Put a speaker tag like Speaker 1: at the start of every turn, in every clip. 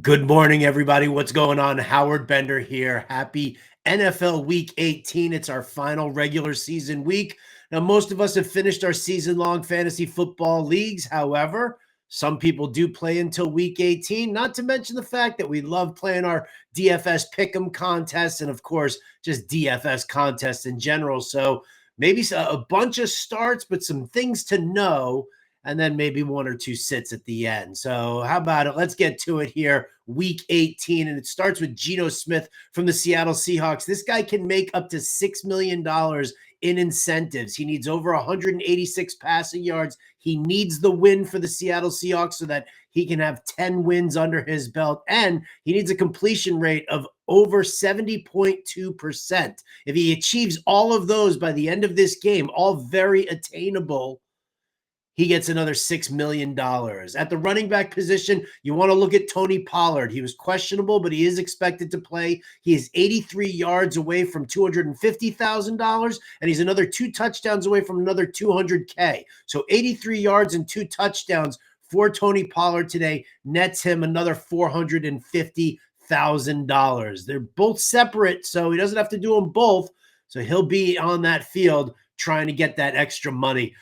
Speaker 1: Good morning, everybody. What's going on? Howard Bender here. Happy NFL Week 18. It's our final regular season week. Now, most of us have finished our season-long fantasy football leagues. However, some people do play until Week 18, not to mention the fact that we love playing our DFS Pick'em contests and, of course, just DFS contests in general. So maybe a bunch of starts, but some things to know, and then maybe one or two sits at the end. So how about it? Let's get to it here. Week 18, and it starts with Geno Smith from the Seattle Seahawks. This guy can make up to $6 million in incentives. He needs over 186 passing yards. He needs the win for the Seattle Seahawks so that he can have 10 wins under his belt, and he needs a completion rate of over 70.2%. If he achieves all of those by the end of this game, all very attainable, he gets another $6 million. At the running back position, you want to look at Tony Pollard. He was questionable, but he is expected to play. He is 83 yards away from $250,000, and he's another 2 touchdowns away from another $200K. So 83 yards and 2 touchdowns for Tony Pollard today nets him another $450,000. They're both separate, so he doesn't have to do them both. So he'll be on that field trying to get that extra money.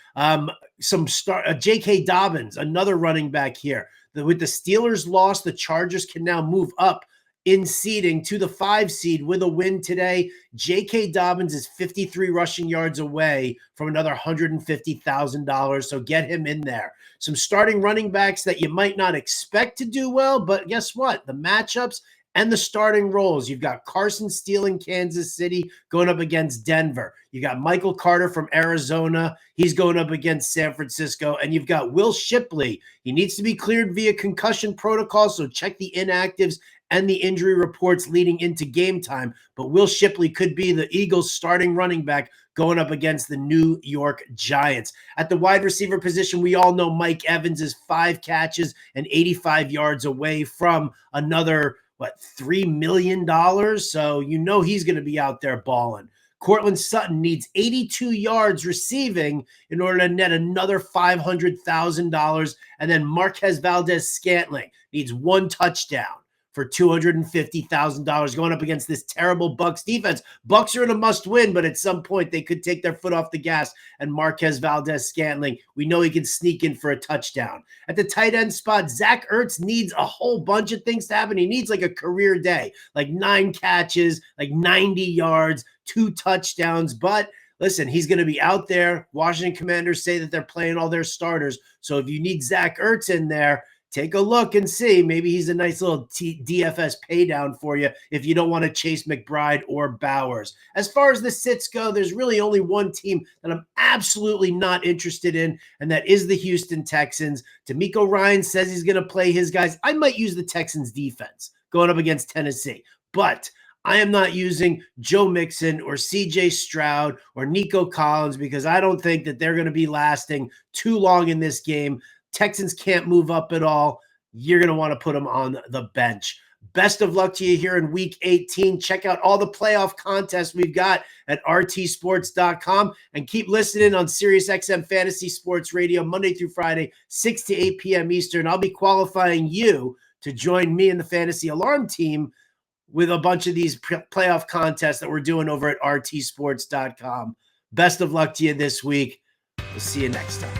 Speaker 1: J.K. Dobbins, another running back here. With the Steelers' loss, the Chargers can now move up in seeding to the 5 seed with a win today. J.K. Dobbins is 53 rushing yards away from another $150,000, so get him in there. Some starting running backs that you might not expect to do well, but guess what? The matchups and the starting roles. You've got Carson Steele in Kansas City going up against Denver. You got Michael Carter from Arizona. He's going up against San Francisco. And you've got Will Shipley. He needs to be cleared via concussion protocol, so check the inactives and the injury reports leading into game time. But Will Shipley could be the Eagles' starting running back going up against the New York Giants. At the wide receiver position, we all know Mike Evans is 5 catches and 85 yards away from another $3 million? So you know he's going to be out there balling. Cortland Sutton needs 82 yards receiving in order to net another $500,000. And then Marquez Valdez-Scantling needs 1 touchdown for $250,000 going up against this terrible Bucs defense. Bucs are in a must-win, but at some point they could take their foot off the gas, and Marquez Valdez-Scantling, we know he can sneak in for a touchdown. At the tight end spot, Zach Ertz needs a whole bunch of things to happen. He needs like a career day, like 9 catches, like 90 yards, 2 touchdowns, but listen, he's going to be out there. Washington Commanders say that they're playing all their starters, so if you need Zach Ertz in there, take a look and see. Maybe he's a nice little DFS pay down for you if you don't want to chase McBride or Bowers. As far as the sits go, there's really only one team that I'm absolutely not interested in, and that is the Houston Texans. DeMeco Ryans says he's going to play his guys. I might use the Texans defense going up against Tennessee, but I am not using Joe Mixon or CJ Stroud or Nico Collins because I don't think that they're going to be lasting too long in this game. Texans can't move up at all. You're going to want to put them on the bench. Best of luck to you here in Week 18. Check out all the playoff contests we've got at rtsports.com and keep listening on SiriusXM Fantasy Sports Radio Monday through Friday, 6 to 8 p.m. Eastern. I'll be qualifying you to join me in the Fantasy Alarm team with a bunch of these playoff contests that we're doing over at rtsports.com. Best of luck to you this week. We'll see you next time.